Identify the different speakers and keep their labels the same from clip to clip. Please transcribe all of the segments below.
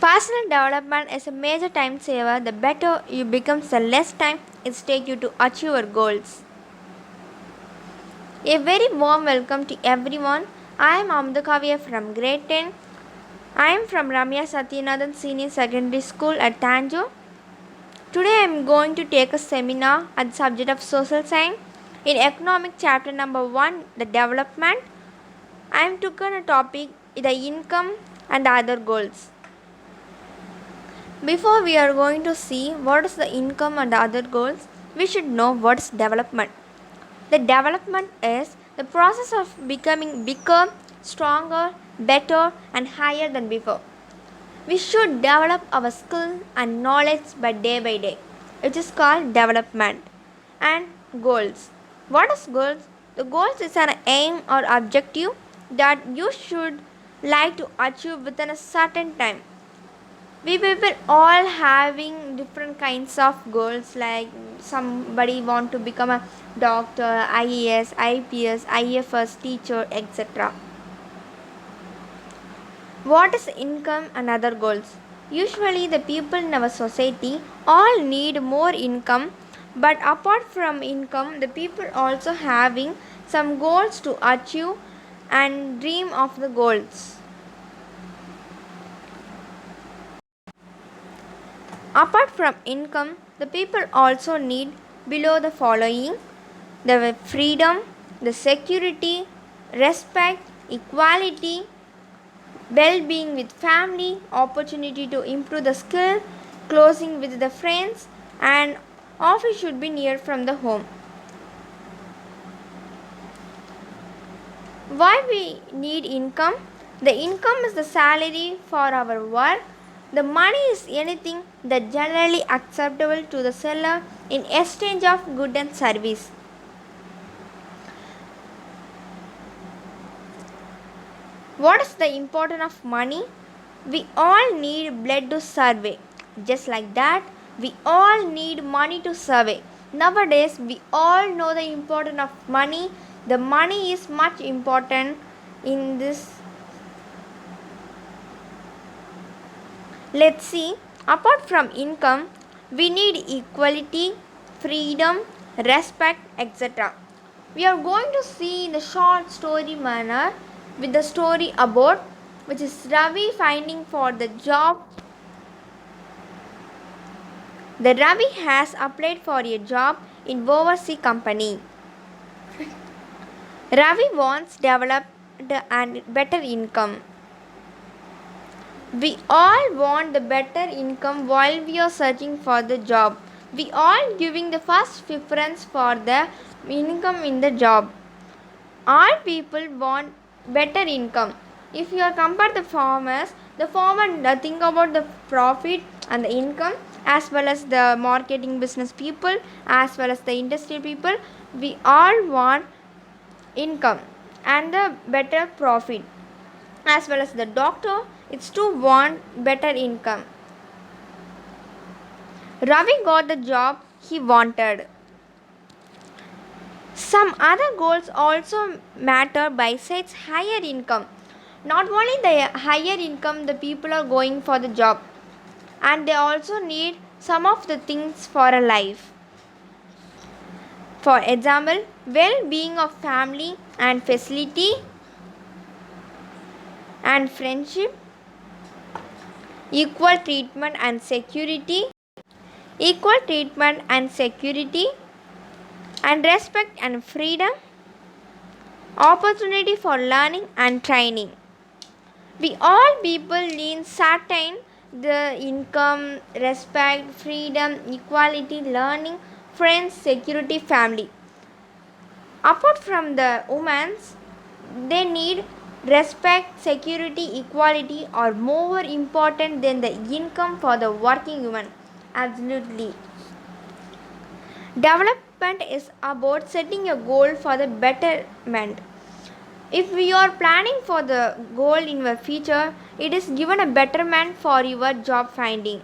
Speaker 1: Personal development is a major time saver. The better you become, the less time it takes you to achieve your goals. A very warm welcome to everyone. I am Amdakavya from grade 10. I am from Ramya Satyanathan Senior Secondary School at Tanjore. Today I am going to take a seminar on the subject of social science. In economic chapter number 1, the development, I am taken a topic, the income and other goals. Before we are going to see what is the income and other goals, we should know what is development. The development is the process of becoming bigger, stronger, better and higher than before. We should develop our skill and knowledge by day, which is called development. And goals. What is goals? The goals is an aim or objective that you should like to achieve within a certain time. We people all having different kinds of goals, like somebody want to become a doctor, IAS, IPS, IFS teacher, etc. What is income and other goals? Usually the people in our society all need more income, but apart from income the people also having some goals to achieve and dream of the goals. Apart from income, the people also need below the following: the freedom, the security, respect, equality, well-being with family, opportunity to improve the skill, closing with the friends, and office should be near from the home. Why we need income? The income is the salary for our work. The money is anything that generally acceptable to the seller in exchange of good and service. What is the importance of money? We all need blood to survey. Just like that, we all need money to survey. Nowadays, we all know the importance of money. The money is much important in this. Let's see. Apart from income, we need equality, freedom, respect, etc. We are going to see in the short story manner with the story about which is Ravi finding for the job. The Ravi has applied for a job in overseas company. Ravi wants developed and better income. We all want the better income while we are searching for the job. We all giving the first preference for the income in the job. All people want better income. If you are compare the farmer think about the profit and the income, as well as the marketing business people, as well as the industry people. We all want income and the better profit, as well as the doctor, it's to want better income. Ravi got the job he wanted. Some other goals also matter besides higher income. Not only the higher income the people are going for the job, and they also need some of the things for a life. For example, well-being of family and facility and friendship, equal treatment and security, and respect and freedom, opportunity for learning and training. We all people need certain the income, respect, freedom, equality, learning, friends, security, family. Apart from the women's, they need respect, security, equality are more important than the income for the working woman. Absolutely. Development is about setting a goal for the betterment. If we are planning for the goal in your future, it is given a betterment for your job finding.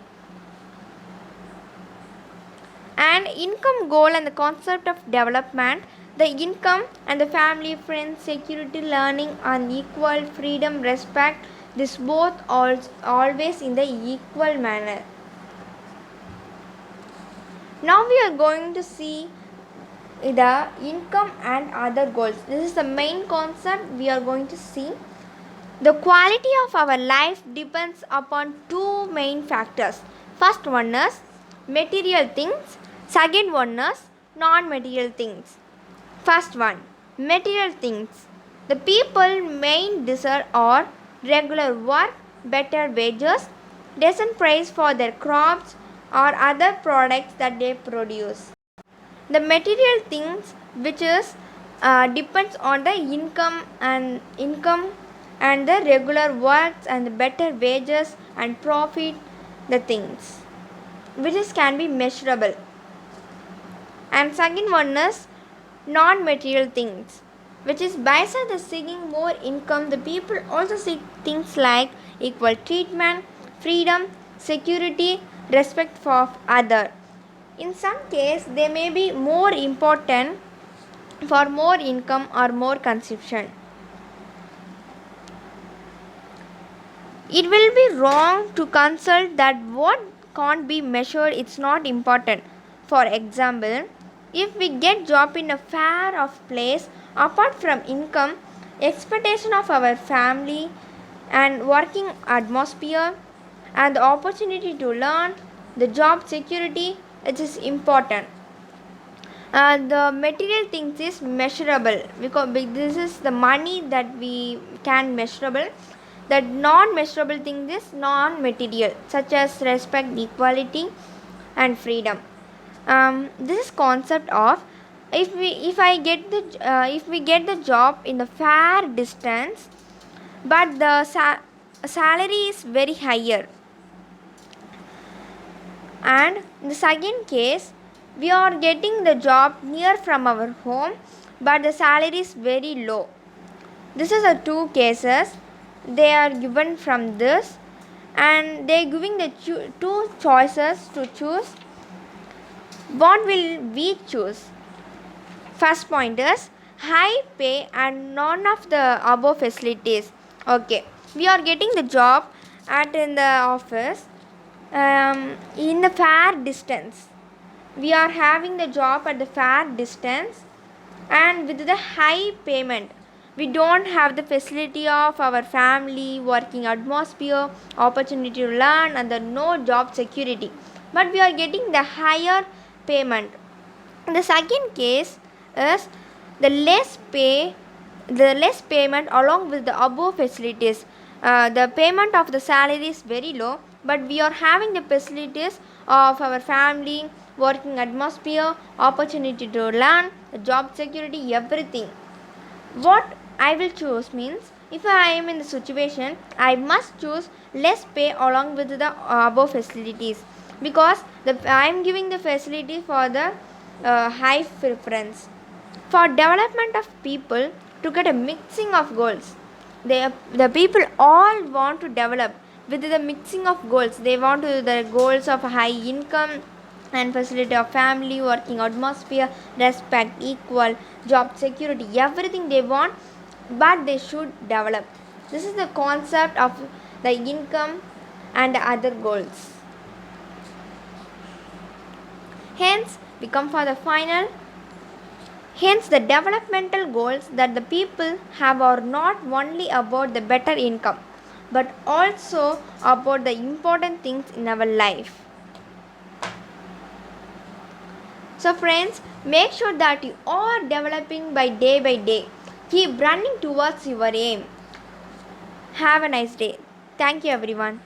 Speaker 1: And income goal and the concept of development, the income and the family, friends, security, learning and equal freedom, respect, this both always in the equal manner. Now we are going to see the income and other goals. This is the main concept we are going to see. The quality of our life depends upon two main factors. First one is material things, second one is non-material things. First one, material things. The people main desire are regular work, better wages, decent price for their crops or other products that they produce. The material things which is depends on the income and the regular works and the better wages and profit, the things which is can be measurable. And second one is non-material things, which is besides the seeking more income, the people also seek things like equal treatment, freedom, security, respect for other. In some case, they may be more important for more income or more consumption. It will be wrong to consult that what can't be measured, it's not important. For example, if we get job in a fair of place, apart from income, expectation of our family and working atmosphere and the opportunity to learn, the job security, it is important. The material things is measurable because this is the money that we can measurable. The non-measurable thing is non-material, such as respect, equality, and freedom. This is concept of if we get the job in the fair distance, but the salary is very higher. And in the second case, we are getting the job near from our home, but the salary is very low. This is the two cases they are given from this, and they are giving the two choices to choose. What will we choose? First point is high pay and none of the above facilities. Okay, we are getting the job in the office in the fair distance. We are having the job at the fair distance and with the high payment. We don't have the facility of our family, working atmosphere, opportunity to learn, and the no job security. But we are getting the higher payment. The second case is the less payment along with the above facilities. The payment of the salary is very low, but we are having the facilities of our family, working atmosphere, opportunity to learn, job security, everything. What I will choose means, if I am in the situation, I must choose less pay along with the above facilities, because I am giving the facility for the high preference. For development of people to get a mixing of goals, the people all want to develop with the mixing of goals. They want to the goals of high income and facility of family, working atmosphere, respect, equal, job security, everything they want, but they should develop. This is the concept of the income and other goals. Hence, we come for the final. Hence, the developmental goals that the people have are not only about the better income, but also about the important things in our life. So friends, make sure that you are developing by day. Keep running towards your aim. Have a nice day. Thank you everyone.